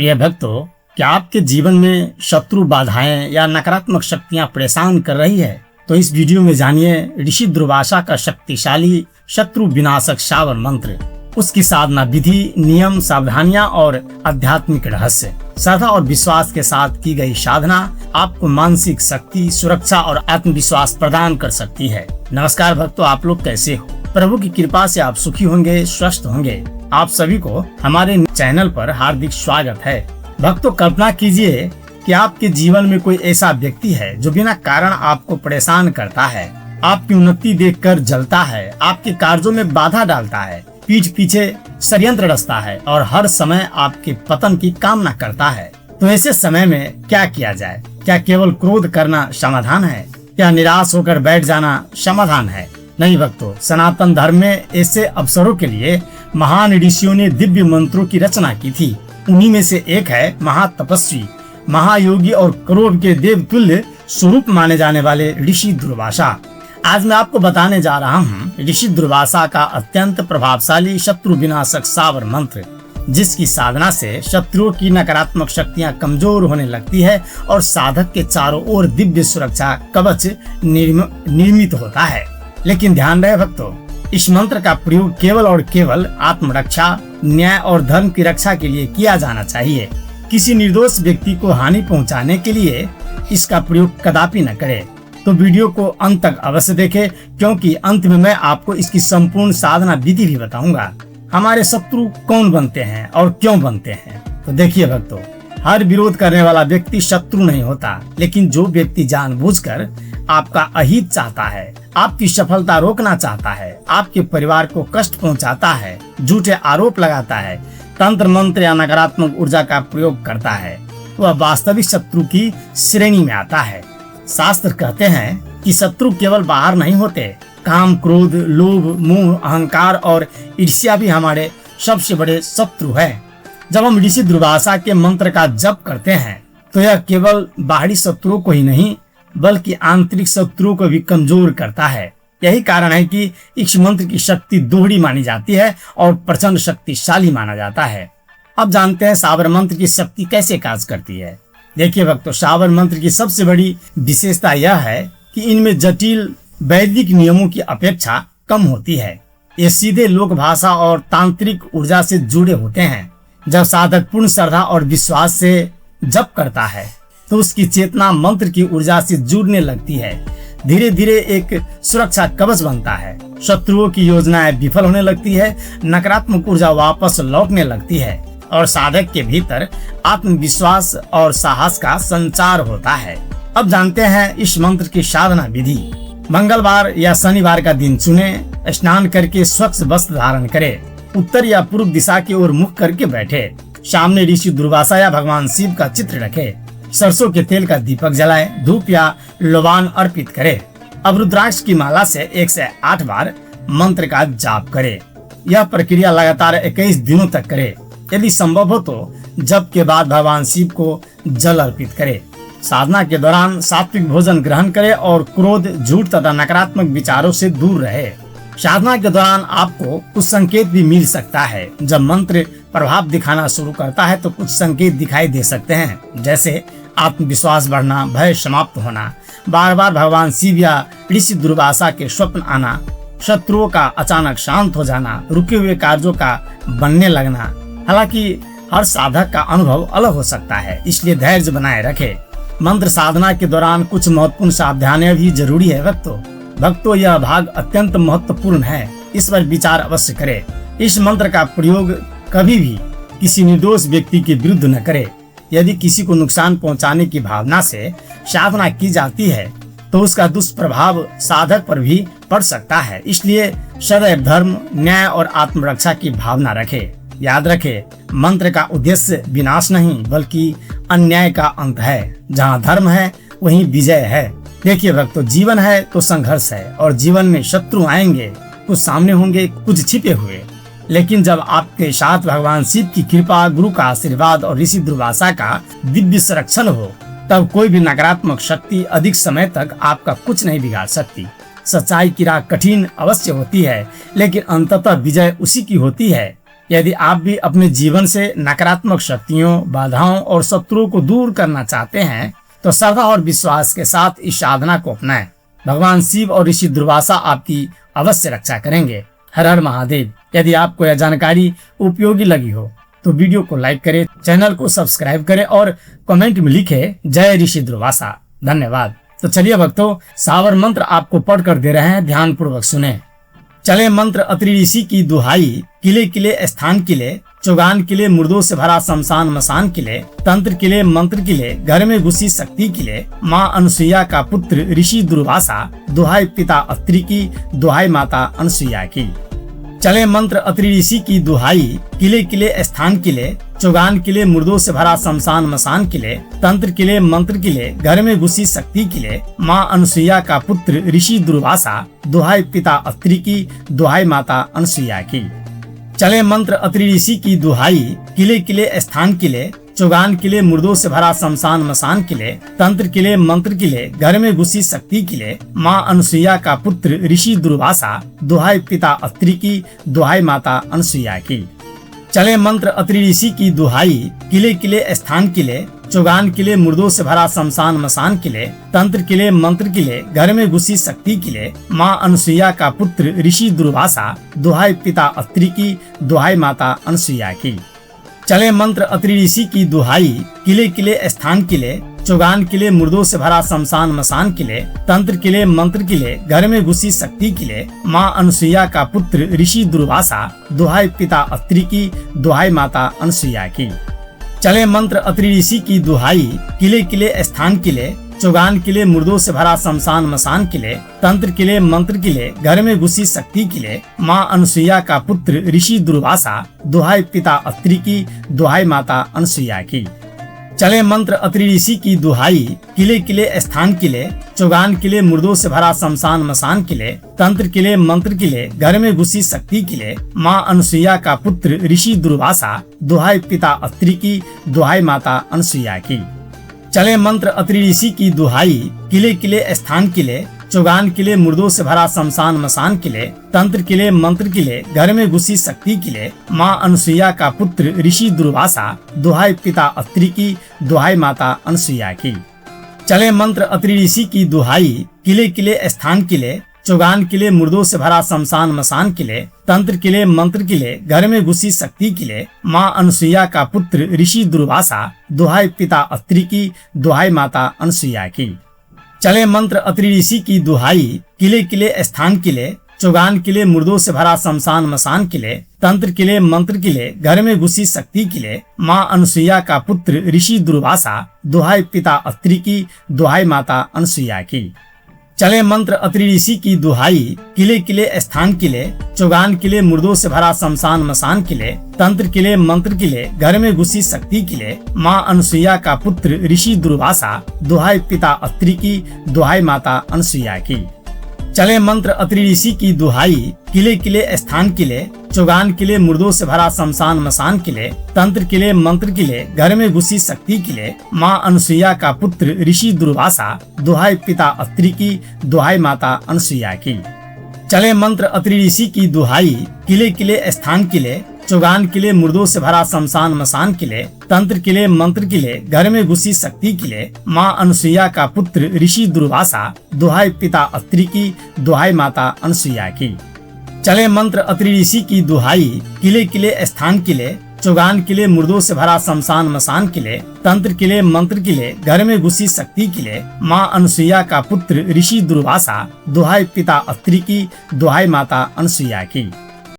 प्रिय भक्तों, क्या आपके जीवन में शत्रु बाधाएं या नकारात्मक शक्तियां परेशान कर रही है? तो इस वीडियो में जानिए ऋषि दुर्वासा का शक्तिशाली शत्रु विनाशक शावर मंत्र, उसकी साधना विधि, नियम, सावधानियां और आध्यात्मिक रहस्य। श्रद्धा और विश्वास के साथ की गई साधना आपको मानसिक शक्ति, सुरक्षा और आत्मविश्वास प्रदान कर सकती है। नमस्कार भक्तों, आप लोग कैसे हो? प्रभु की कृपा से आप सुखी होंगे, स्वस्थ होंगे। आप सभी को हमारे चैनल पर हार्दिक स्वागत है। भक्तों, कल्पना कीजिए कि आपके जीवन में कोई ऐसा व्यक्ति है जो बिना कारण आपको परेशान करता है, आपकी उन्नति देखकर जलता है, आपके कार्यों में बाधा डालता है, पीठ पीछे षड्यंत्र रचता है और हर समय आपके पतन की कामना करता है। तो ऐसे समय में क्या किया जाए? क्या केवल क्रोध करना समाधान है? क्या निराश होकर बैठ जाना समाधान है? नहीं भक्तों, सनातन धर्म में ऐसे अवसरों के लिए महान ऋषियों ने दिव्य मंत्रों की रचना की थी। उन्हीं में से एक है महातपस्वी, महायोगी और क्रोध के देवतुल्य स्वरूप माने जाने वाले ऋषि दुर्वासा। आज मैं आपको बताने जा रहा हूँ ऋषि दुर्वासा का अत्यंत प्रभावशाली शत्रु विनाशक शावर मंत्र, जिसकी साधना से शत्रुओं की नकारात्मक शक्तियाँ कमजोर होने लगती है और साधक के चारों ओर दिव्य सुरक्षा कवच निर्मित होता है। लेकिन ध्यान रहे भक्तों, इस मंत्र का प्रयोग केवल और केवल आत्मरक्षा, न्याय और धर्म की रक्षा के लिए किया जाना चाहिए। किसी निर्दोष व्यक्ति को हानि पहुंचाने के लिए इसका प्रयोग कदापि न करें। तो वीडियो को अंत तक अवश्य देखें, क्योंकि अंत में मैं आपको इसकी संपूर्ण साधना विधि भी बताऊंगा। हमारे शत्रु कौन बनते हैं और क्यों बनते हैं? तो देखिए भक्तों, हर विरोध करने वाला व्यक्ति शत्रु नहीं होता, लेकिन जो व्यक्ति जानबूझकर आपका अहित चाहता है, आपकी सफलता रोकना चाहता है, आपके परिवार को कष्ट पहुंचाता है, झूठे आरोप लगाता है, तंत्र मंत्र या नकारात्मक ऊर्जा का प्रयोग करता है, वह वास्तविक शत्रु की श्रेणी में आता है। शास्त्र कहते हैं कि शत्रु केवल बाहर नहीं होते, काम, क्रोध, लोभ, मोह, अहंकार और ईर्ष्या भी हमारे सबसे बड़े शत्रु है। जब हम ऋषि दुर्वासा के मंत्र का जप करते हैं तो यह केवल बाहरी शत्रुओं को ही नहीं बल्कि आंतरिक शत्रुओं को भी कमजोर करता है। यही कारण है कि इस मंत्र की शक्ति दोहरी मानी जाती है और प्रचंड शक्तिशाली माना जाता है। अब जानते हैं शावर मंत्र की शक्ति कैसे कार्य करती है। देखिए भक्तों, शावर मंत्र की सबसे बड़ी विशेषता यह है कि इनमें जटिल वैदिक नियमों की अपेक्षा कम होती है। ये सीधे लोक भाषा और तांत्रिक ऊर्जा से जुड़े होते हैं। जब साधक पूर्ण श्रद्धा और विश्वास से जप करता है तो उसकी चेतना मंत्र की ऊर्जा से जुड़ने लगती है। धीरे धीरे एक सुरक्षा कवच बनता है, शत्रुओं की योजनाएं विफल होने लगती है, नकारात्मक ऊर्जा वापस लौटने लगती है और साधक के भीतर आत्मविश्वास और साहस का संचार होता है। अब जानते हैं इस मंत्र की साधना विधि। मंगलवार या शनिवार का दिन चुने, स्नान करके स्वच्छ वस्त्र धारण करे, उत्तर या पूर्व दिशा की ओर मुख करके बैठे, सामने ऋषि दुर्वासा या भगवान शिव का चित्र रखे, सरसों के तेल का दीपक जलाए, धूप या लोबान अर्पित करे। अब रुद्राक्ष की माला से 108 बार मंत्र का जाप करे। यह प्रक्रिया लगातार 21 दिनों तक करे। यदि संभव हो तो जप के बाद भगवान शिव को जल अर्पित करे। साधना के दौरान सात्विक भोजन ग्रहण करे और क्रोध, झूठ तथा नकारात्मक विचारों से दूर रहे। साधना के दौरान आपको कुछ संकेत भी मिल सकता है। जब मंत्र प्रभाव दिखाना शुरू करता है तो कुछ संकेत दिखाई दे सकते हैं, जैसे आत्मविश्वास बढ़ना, भय समाप्त होना, बार बार भगवान शिव या ऋषि दुर्वासा के स्वप्न आना, शत्रुओं का अचानक शांत हो जाना, रुके हुए कार्यों का बनने लगना। हालांकि हर साधक का अनुभव अलग हो सकता है, इसलिए धैर्य बनाए रखे। मंत्र साधना के दौरान कुछ महत्वपूर्ण सावधानियां भी जरूरी है भक्तों, यह भाग अत्यंत महत्वपूर्ण है, इस पर विचार अवश्य करें। इस मंत्र का प्रयोग कभी भी किसी निर्दोष व्यक्ति के विरुद्ध न करें। यदि किसी को नुकसान पहुंचाने की भावना से साधना की जाती है तो उसका दुष्प्रभाव साधक पर भी पड़ सकता है। इसलिए सदैव धर्म, न्याय और आत्मरक्षा की भावना रखें। याद रखें, मंत्र का उद्देश्य विनाश नहीं बल्कि अन्याय का अंत है। जहाँ धर्म है वहीं विजय है। देखिए भक्तों, जीवन है तो संघर्ष है और जीवन में शत्रु आएंगे, कुछ सामने होंगे, कुछ छिपे हुए। लेकिन जब आपके साथ भगवान शिव की कृपा, गुरु का आशीर्वाद और ऋषि दुर्वासा का दिव्य संरक्षण हो, तब कोई भी नकारात्मक शक्ति अधिक समय तक आपका कुछ नहीं बिगाड़ सकती। सच्चाई की राह कठिन अवश्य होती है, लेकिन अंततः विजय उसी की होती है यदि आप भी अपने जीवन से नकारात्मक शक्तियों, बाधाओं और शत्रुओं को दूर करना चाहते हैं तो श्रद्धा और विश्वास के साथ इस साधना को अपनाएं। भगवान शिव और ऋषि दुर्वासा आपकी अवश्य रक्षा करेंगे। हर हर महादेव। यदि आपको यह जानकारी उपयोगी लगी हो तो वीडियो को लाइक करें, चैनल को सब्सक्राइब करें और कमेंट में लिखें जय ऋषि दुर्वासा। धन्यवाद। तो चलिए भक्तों, सावर मंत्र आपको पढ़कर दे रहे हैं, ध्यान पूर्वक सुने। चले मंत्र अत्रि ऋषि की दुहाई, किले किले स्थान किले, चौगान किले मुर्दों से भरा शमशान मसान किले, तंत्र किले मंत्र किले, घर में घुसी शक्ति किले, माँ अनुसुईया का पुत्र ऋषि दुर्वासा, दुहाई पिता अत्रि की, दुहाई माता अनुसुईया की। चले मंत्र अत्रि ऋषि की दुहाई, किले किले स्थान किले, चौगान किले मुर्दों से भरा शमशान मसान किले, तंत्र किले मंत्र किले, घर में घुसी शक्ति किले, माँ अनुसुईया का पुत्र ऋषि दुर्वासा, दुहाई पिता अत्रि की, दुहाई माता अनुसुईया की। चले मंत्र अत्रि ऋषि की दुहाई, किले किले स्थान किले, चौगान किले मुर्दों से भरा शमशान मसान किले, तंत्र किले मंत्र किले, घर में घुसी शक्ति किले, माँ अनुसुईया का पुत्र ऋषि दुर्वासा, दुहाई पिता अत्रि की, दुहाई माता अनुसुईया की। चले मंत्र अत्रि ऋषि की दुहाई, किले किले स्थान किले, चौगान किले मुर्दों से भरा शमशान मसान किले, तंत्र किले मंत्र किले, घर में घुसी शक्ति किले, माँ अनुसुईया का पुत्र ऋषि दुर्वासा, दुहाई पिता अत्रि की, दुहाई माता अनुसुईया की। चले मंत्र अत्रि ऋषि की दुहाई, किले किले स्थान किले, चौगान किले मुर्दों से भरा शमशान मसान किले, तंत्र किले मंत्र किले, घर में घुसी शक्ति किले, माँ अनुसुईया का पुत्र ऋषि दुर्वासा, दुहाई पिता अत्रि की, दुहाई माता अनुसुईया की। चले मंत्र अत्रि ऋषि की दुहाई, किले किले स्थान किले, चौगान किले मुर्दों से भरा शमशान मसान किले, तंत्र किले मंत्र किले, घर में घुसी शक्ति किले, माँ अनुसुईया का पुत्र ऋषि दुर्वासा, दुहाई पिता अत्रि की, दुहाई माता अनुसुईया की। चले मंत्र अत्रि ऋषि की दुहाई, किले किले स्थान किले, चौगान किले मुर्दों से भरा शमशान मसान किले, तंत्र किले मंत्र किले, घर में घुसी शक्ति किले, माँ अनुसुईया का पुत्र ऋषि दुर्वासा, दुहाई पिता अत्रि की, दुहाई माता अनुसुईया की। चले मंत्र अत्रि ऋषि की दुहाई, किले किले स्थान किले, चौगान किले मुर्दों से भरा शमशान मसान किले, तंत्र किले मंत्र किले, घर में घुसी शक्ति किले, माँ अनुसुईया का पुत्र ऋषि दुर्वासा, दुहाई पिता अत्रि की, दुहाई माता अनुसुईया की। चले मंत्र अत्रि ऋषि की दुहाई, किले किले स्थान किले, चौगान किले मुर्दों से भरा शमशान मसान किले, तंत्र किले मंत्र किले, घर में घुसी शक्ति किले, माँ अनुसुईया का पुत्र ऋषि दुर्वासा, दुहाई पिता अत्रि की, दुहाई माता अनुसुईया की। चले मंत्र अत्रि ऋषि की दुहाई, किले किले स्थान किले, चौगान किले मुर्दों से भरा शमशान मसान किले, तंत्र किले मंत्र किले, घर में घुसी शक्ति किले, माँ अनुसुईया का पुत्र ऋषि दुर्वासा, दुहाई पिता अत्रि की, दुहाई माता अनुसुईया की। चले मंत्र अत्रि ऋषि की दुहाई, किले किले स्थान किले, चौगान किले मुर्दों से भरा शमशान मसान किले, तंत्र किले मंत्र किले, घर में घुसी शक्ति किले, माँ अनुसुईया का पुत्र ऋषि दुर्वासा, दुहाई पिता अत्रि की, दुहाई माता अनुसुईया की। चले मंत्र अत्रि ऋषि की दुहाई, किले किले स्थान किले, चौगान किले मुर्दों से भरा शमशान मसान किले, तंत्र किले मंत्र किले, घर में घुसी शक्ति किले, माँ अनुसुईया का पुत्र ऋषि दुर्वासा, दुहाई पिता अत्रि की, दुहाई माता अनुसुईया की। चले मंत्र अत्रि ऋषि की दुहाई, किले किले स्थान किले, चौगान किले मुर्दों से भरा शमशान मसान किले, तंत्र किले मंत्र किले, घर में घुसी शक्ति किले, माँ अनुसुईया का पुत्र ऋषि दुर्वासा, दुहाई पिता अत्रि की, दुहाई माता अनुसुईया की। चले मंत्र अत्रि ऋषि की दुहाई, किले किले स्थान किले, चौगान किले मुर्दों से भरा शमशान मसान किले, तंत्र किले मंत्र किले, घर में घुसी शक्ति किले, माँ अनुसुईया का पुत्र ऋषि दुर्वासा, दुहाई पिता अत्रि की, दुहाई माता अनुसुईया की।